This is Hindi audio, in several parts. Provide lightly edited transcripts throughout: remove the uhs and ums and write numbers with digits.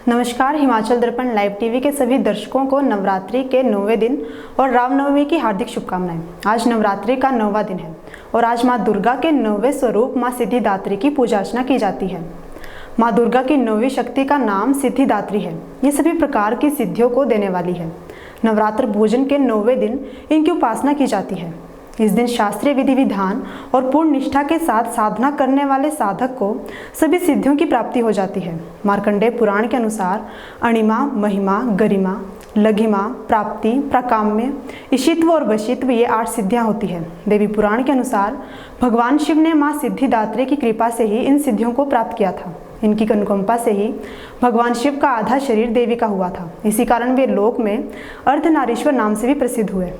नमस्कार। हिमाचल दर्पण लाइव टीवी के सभी दर्शकों को नवरात्रि के 9वें दिन और रामनवमी की हार्दिक शुभकामनाएं। आज नवरात्रि का 9वां दिन है और आज मां दुर्गा के 9वें स्वरूप मां सिद्धिदात्री की पूजा अर्चना की जाती है। मां दुर्गा की 9वीं शक्ति का नाम सिद्धिदात्री है। ये सभी प्रकार की सिद्धियों को देने वाली है। नवरात्र भोजन के 9वें दिन इनकी उपासना की जाती है। इस दिन शास्त्रीय विधि विधान और पूर्ण निष्ठा के साथ साधना करने वाले साधक को सभी सिद्धियों की प्राप्ति हो जाती है। मार्कंडेय पुराण के अनुसार अणिमा, महिमा, गरिमा, लघिमा, प्राप्ति, प्राकाम्य, इशित्व और वशित्व ये 8 सिद्धियां होती हैं। देवी पुराण के अनुसार भगवान शिव ने मां सिद्धिदात्री की कृपा से ही इन सिद्धियों को प्राप्त किया था। इनकी अनुकंपा से ही भगवान शिव का आधा शरीर देवी का हुआ था। इसी कारण वे लोक में अर्धनारीश्वर नाम से भी प्रसिद्ध हुए।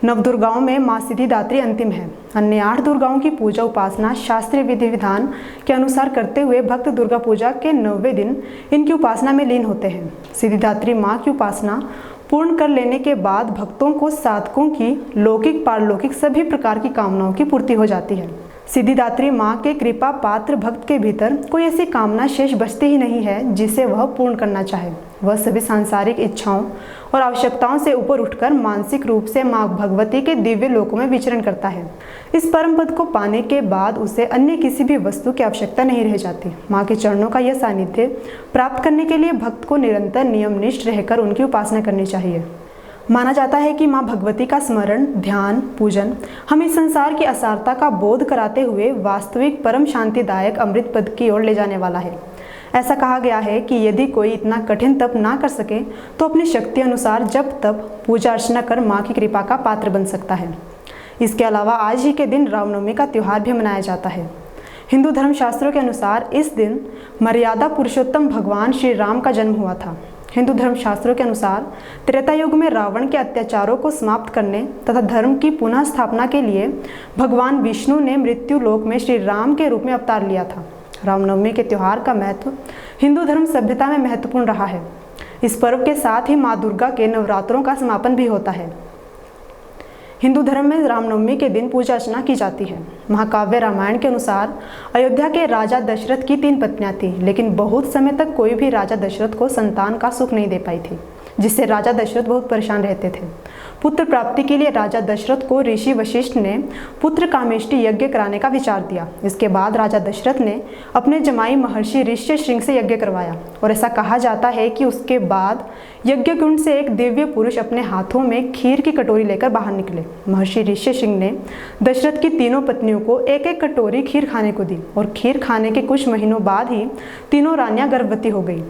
नवदुर्गाओं में मां सिद्धिदात्री अंतिम है। अन्य 8 दुर्गाओं की पूजा उपासना शास्त्रीय विधि विधान के अनुसार करते हुए भक्त दुर्गा पूजा के 9वें दिन इनकी उपासना में लीन होते हैं। सिद्धिदात्री मां की उपासना पूर्ण कर लेने के बाद भक्तों को साधकों की लौकिक पारलौकिक सभी प्रकार की कामनाओं की पूर्ति हो जाती है। सिद्धिदात्री मां के कृपा पात्र भक्त के भीतर कोई ऐसी कामना शेष बचती ही नहीं है जिसे वह पूर्ण करना चाहे। वह सभी सांसारिक इच्छाओं और आवश्यकताओं से ऊपर उठकर मानसिक रूप से मां भगवती के दिव्य लोकों में विचरण करता है। इस परम पद को पाने के बाद उसे अन्य किसी भी वस्तु की आवश्यकता नहीं रह जाती। मां के चरणों का यह सानिध्य प्राप्त करने के लिए भक्त को निरंतर नियमनिष्ठ रहकर उनकी उपासना करनी चाहिए। माना जाता है कि मां भगवती का स्मरण, ध्यान, पूजन हमें संसार की असारता का बोध कराते हुए वास्तविक परम शांतिदायक अमृत पद की ओर ले जाने वाला है। ऐसा कहा गया है कि यदि कोई इतना कठिन तप ना कर सके तो अपनी शक्ति अनुसार जब तप पूजा अर्चना कर मां की कृपा का पात्र बन सकता है। इसके अलावा आज ही के दिन रामनवमी का त्यौहार भी मनाया जाता है। हिंदू धर्मशास्त्रों के अनुसार इस दिन मर्यादा पुरुषोत्तम भगवान श्री राम का जन्म हुआ था। हिंदू धर्मशास्त्रों के अनुसार त्रेता युग में रावण के अत्याचारों को समाप्त करने तथा धर्म की पुनः स्थापना के लिए भगवान विष्णु ने मृत्यु लोक में श्री राम के रूप में अवतार लिया था। रामनवमी के त्यौहार का महत्व हिंदू धर्म सभ्यता में महत्वपूर्ण रहा है। इस पर्व के साथ ही मां दुर्गा के नवरात्रों का समापन भी होता है। हिंदू धर्म में रामनवमी के दिन पूजा अर्चना की जाती है। महाकाव्य रामायण के अनुसार अयोध्या के राजा दशरथ की 3 पत्नियां थीं, लेकिन बहुत समय तक कोई भी राजा दशरथ को संतान का सुख नहीं दे पाई थी, जिससे राजा दशरथ बहुत परेशान रहते थे। पुत्र प्राप्ति के लिए राजा दशरथ को ऋषि वशिष्ठ ने पुत्र कामेष्टि यज्ञ कराने का विचार दिया। इसके बाद राजा दशरथ ने अपने जमाई महर्षि ऋष्यशृंग से यज्ञ करवाया और ऐसा कहा जाता है कि उसके बाद यज्ञ कुंड से एक दिव्य पुरुष अपने हाथों में खीर की कटोरी लेकर बाहर निकले। महर्षि ऋष्यशृंग ने दशरथ की तीनों पत्नियों को एक एक कटोरी खीर खाने को दी और खीर खाने के कुछ महीनों बाद ही तीनों रानियां गर्भवती हो गई।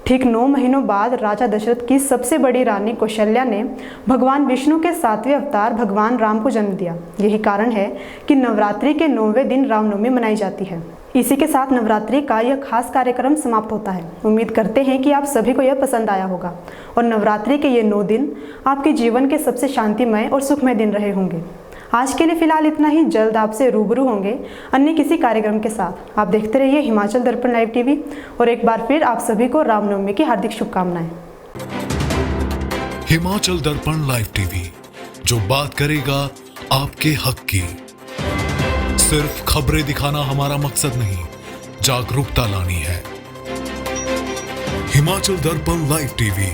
ठीक 9 महीनों बाद राजा दशरथ की सबसे बड़ी रानी कौशल्या ने भगवान विष्णु के 7वें अवतार भगवान राम को जन्म दिया। यही कारण है कि नवरात्रि के 9वें दिन रामनवमी मनाई जाती है। इसी के साथ नवरात्रि का यह खास कार्यक्रम समाप्त होता है। उम्मीद करते हैं कि आप सभी को यह पसंद आया होगा और नवरात्रि के ये 9 दिन आपके जीवन के सबसे शांतिमय और सुखमय दिन रहे होंगे। आज के लिए फिलहाल इतना ही। जल्द आपसे रूबरू होंगे अन्य किसी कार्यक्रम के साथ। आप देखते रहिए हिमाचल दर्पण लाइव टीवी और एक बार फिर आप सभी को रामनवमी की हार्दिक शुभकामनाएं। हिमाचल दर्पण लाइव टीवी, जो बात करेगा आपके हक की। सिर्फ खबरें दिखाना हमारा मकसद नहीं, जागरूकता लानी है। हिमाचल दर्पण लाइव टीवी